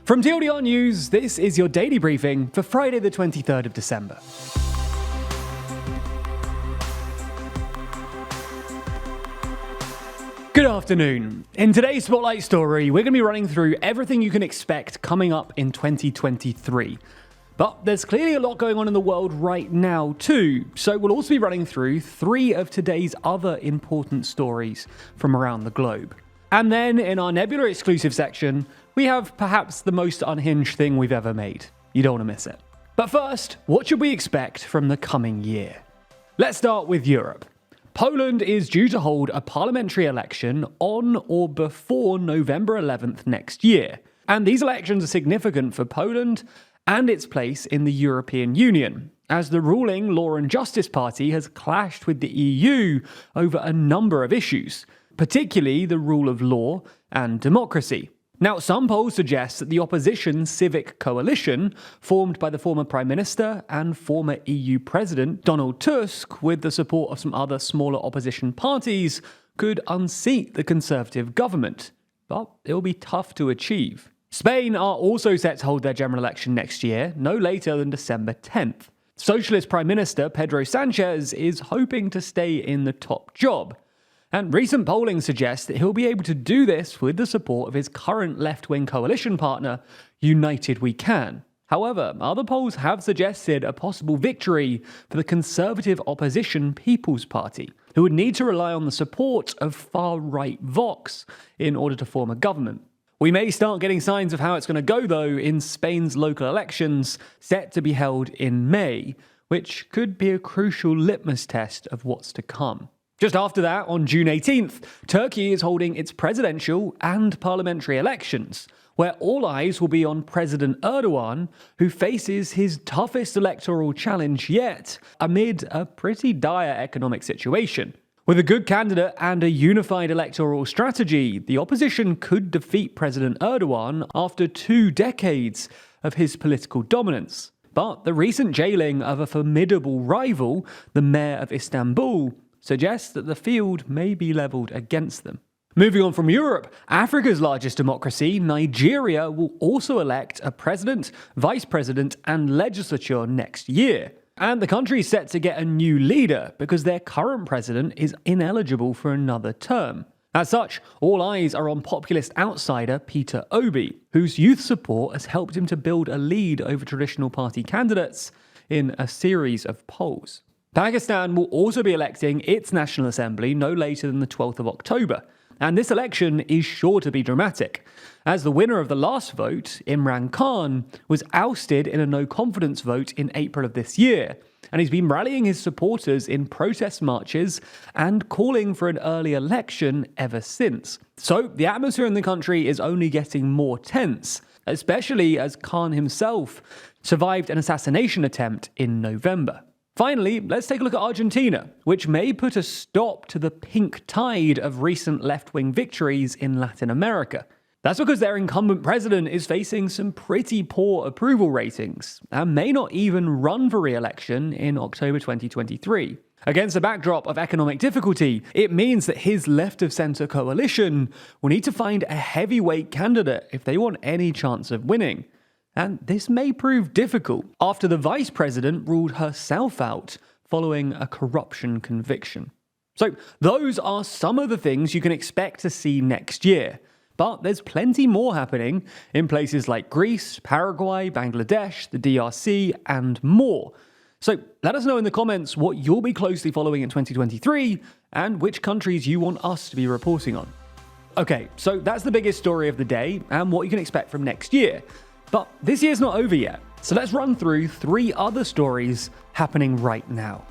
From TLDR News, this is your daily briefing for Friday the 23rd of December. Good afternoon. In today's Spotlight story, we're going to be running through everything you can expect coming up in 2023. But there's clearly a lot going on in the world right now too, so we'll also be running through 3 of today's other important stories from around the globe. And then in our Nebula exclusive section, we have perhaps the most unhinged thing we've ever made. You don't want to miss it. But first, what should we expect from the coming year? Let's start with Europe. Poland is due to hold a parliamentary election on or before November 11th next year. And these elections are significant for Poland and its place in the European Union, as the ruling Law and Justice Party has clashed with the EU over a number of issues, particularly the rule of law and democracy. Now, some polls suggest that the opposition Civic Coalition, formed by the former Prime Minister and former EU President Donald Tusk, with the support of some other smaller opposition parties, could unseat the Conservative government. But it will be tough to achieve. Spain are also set to hold their general election next year, no later than December 10th. Socialist Prime Minister Pedro Sanchez is hoping to stay in the top job. And recent polling suggests that he'll be able to do this with the support of his current left-wing coalition partner, United We Can. However, other polls have suggested a possible victory for the conservative opposition People's Party, who would need to rely on the support of far-right Vox in order to form a government. We may start getting signs of how it's going to go, though, in Spain's local elections, set to be held in May, which could be a crucial litmus test of what's to come. Just after that, on June 18th, Turkey is holding its presidential and parliamentary elections, where all eyes will be on President Erdogan, who faces his toughest electoral challenge yet, amid a pretty dire economic situation. With a good candidate and a unified electoral strategy, the opposition could defeat President Erdogan after 2 decades of his political dominance. But the recent jailing of a formidable rival, the mayor of Istanbul, suggests that the field may be leveled against them. Moving on from Europe, Africa's largest democracy, Nigeria, will also elect a president, vice president, and legislature next year. And the country is set to get a new leader because their current president is ineligible for another term. As such, all eyes are on populist outsider Peter Obi, whose youth support has helped him to build a lead over traditional party candidates in a series of polls. Pakistan will also be electing its National Assembly no later than the 12th of October, and this election is sure to be dramatic, as the winner of the last vote, Imran Khan, was ousted in a no-confidence vote in April of this year, and he's been rallying his supporters in protest marches and calling for an early election ever since. So the atmosphere in the country is only getting more tense, especially as Khan himself survived an assassination attempt in November. Finally, let's take a look at Argentina, which may put a stop to the pink tide of recent left-wing victories in Latin America. That's because their incumbent president is facing some pretty poor approval ratings and may not even run for re-election in October 2023. Against a backdrop of economic difficulty, it means that his left-of-center coalition will need to find a heavyweight candidate if they want any chance of winning. And this may prove difficult after the vice president ruled herself out following a corruption conviction. So those are some of the things you can expect to see next year. But there's plenty more happening in places like Greece, Paraguay, Bangladesh, the DRC, and more. So let us know in the comments what you'll be closely following in 2023 and which countries you want us to be reporting on. Okay, so that's the biggest story of the day and what you can expect from next year. But this year's not over yet, so let's run through 3 other stories happening right now.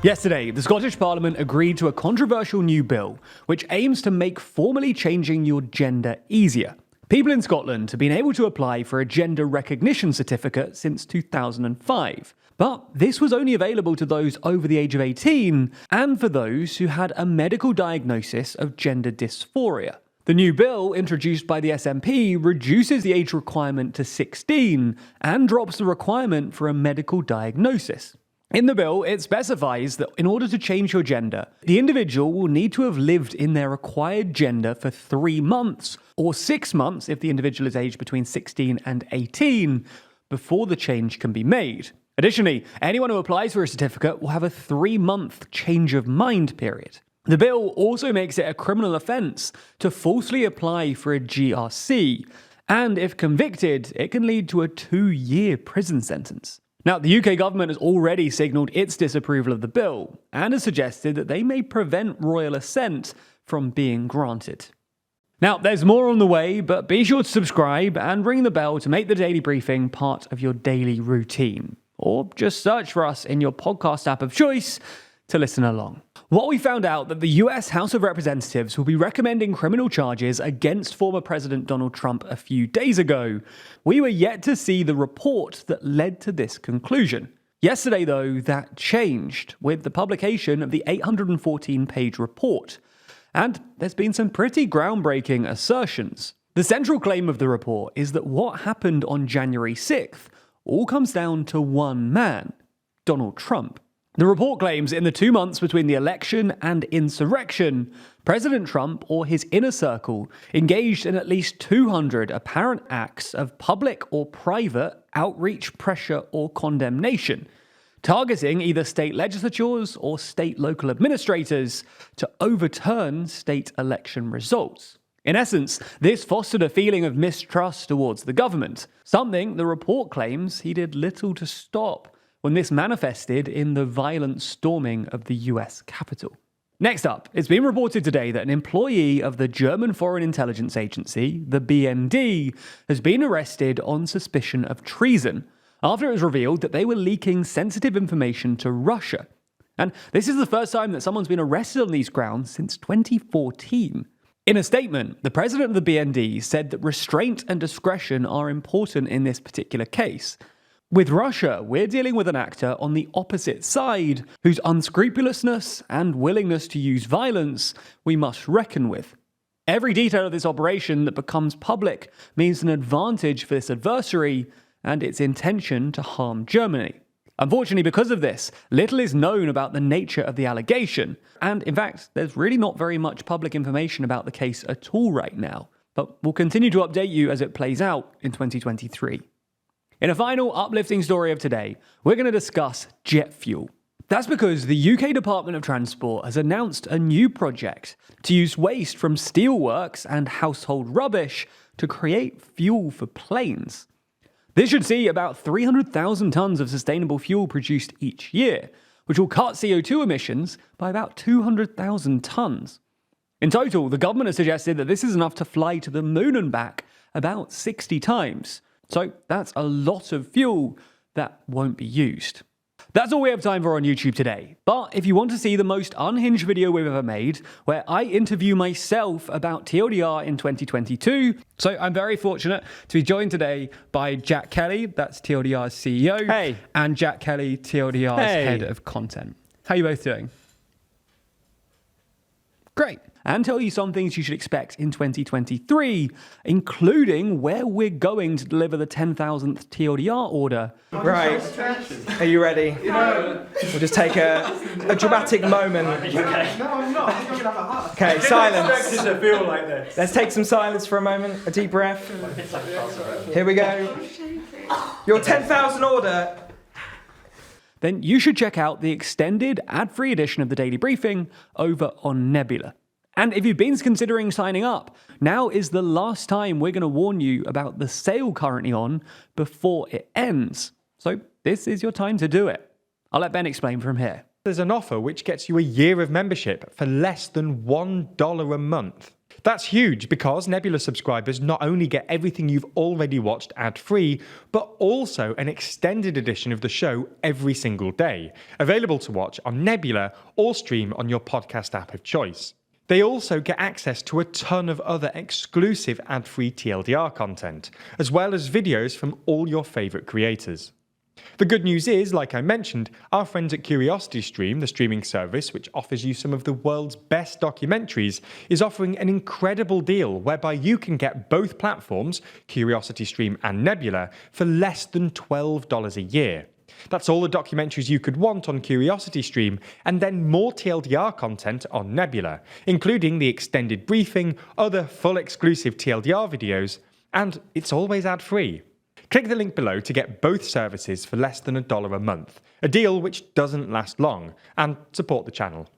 Yesterday, the Scottish Parliament agreed to a controversial new bill which aims to make formally changing your gender easier. People in Scotland have been able to apply for a gender recognition certificate since 2005, but this was only available to those over the age of 18 and for those who had a medical diagnosis of gender dysphoria. The new bill, introduced by the SNP, reduces the age requirement to 16 and drops the requirement for a medical diagnosis. In the bill, it specifies that in order to change your gender, the individual will need to have lived in their acquired gender for 3 months, or 6 months if the individual is aged between 16 and 18, before the change can be made. Additionally, anyone who applies for a certificate will have a 3-month change of mind period. The bill also makes it a criminal offence to falsely apply for a GRC, and if convicted, it can lead to a 2-year prison sentence. Now, the UK government has already signalled its disapproval of the bill, and has suggested that they may prevent royal assent from being granted. Now, there's more on the way, but be sure to subscribe and ring the bell to make the daily briefing part of your daily routine. Or just search for us in your podcast app of choice to listen along. What we found out that the US House of Representatives will be recommending criminal charges against former President Donald Trump a few days ago. We were yet to see the report that led to this conclusion. Yesterday, though, that changed with the publication of the 814-page report. And there's been some pretty groundbreaking assertions. The central claim of the report is that what happened on January 6th all comes down to one man, Donald Trump. The report claims in the 2 months between the election and insurrection, President Trump or his inner circle engaged in at least 200 apparent acts of public or private outreach, pressure, or condemnation, targeting either state legislatures or state local administrators to overturn state election results. In essence, this fostered a feeling of mistrust towards the government, something the report claims he did little to stop, when this manifested in the violent storming of the US Capitol. Next up, it's been reported today that an employee of the German Foreign Intelligence Agency, the BND, has been arrested on suspicion of treason after it was revealed that they were leaking sensitive information to Russia. And this is the first time that someone's been arrested on these grounds since 2014. In a statement, the president of the BND said that restraint and discretion are important in this particular case. With Russia, we're dealing with an actor on the opposite side, whose unscrupulousness and willingness to use violence we must reckon with. Every detail of this operation that becomes public means an advantage for this adversary and its intention to harm Germany. Unfortunately, because of this, little is known about the nature of the allegation, and in fact, there's really not very much public information about the case at all right now, but we'll continue to update you as it plays out in 2023. In a final uplifting story of today, we're going to discuss jet fuel. That's because the UK Department of Transport has announced a new project to use waste from steelworks and household rubbish to create fuel for planes. This should see about 300,000 tons of sustainable fuel produced each year, which will cut CO2 emissions by about 200,000 tons. In total, the government has suggested that this is enough to fly to the moon and back about 60 times. So that's a lot of fuel that won't be used. That's all we have time for on YouTube today. But if you want to see the most unhinged video we've ever made, where I interview myself about TLDR in 2022, so I'm very fortunate to be joined today by Jack Kelly, that's TLDR's CEO, Hey. and Jack Kelly, TLDR's head of content. How are you both doing? Great. And tell you some things you should expect in 2023, including where we're going to deliver the 10,000th TLDR order. Right. Are you ready? No. We'll just take a dramatic moment. No, I'm not. I'm going to have a heart. Okay, silence. To feel like this. Let's take some silence for a moment. A deep breath. Here we go. Your 10,000 order. Then you should check out the extended ad-free edition of the Daily Briefing over on Nebula. And if you've been considering signing up, now is the last time we're going to warn you about the sale currently on before it ends. So this is your time to do it. I'll let Ben explain from here. There's an offer which gets you a year of membership for less than $1 a month. That's huge because Nebula subscribers not only get everything you've already watched ad-free, but also an extended edition of the show every single day, available to watch on Nebula or stream on your podcast app of choice. They also get access to a ton of other exclusive ad-free TLDR content, as well as videos from all your favourite creators. The good news is, like I mentioned, our friends at CuriosityStream, the streaming service which offers you some of the world's best documentaries, is offering an incredible deal whereby you can get both platforms, CuriosityStream and Nebula, for less than $12 a year. That's all the documentaries you could want on CuriosityStream, and then more TLDR content on Nebula, including the extended briefing, other full exclusive TLDR videos, and it's always ad-free. Click the link below to get both services for less than $1 a month, a deal which doesn't last long, and support the channel.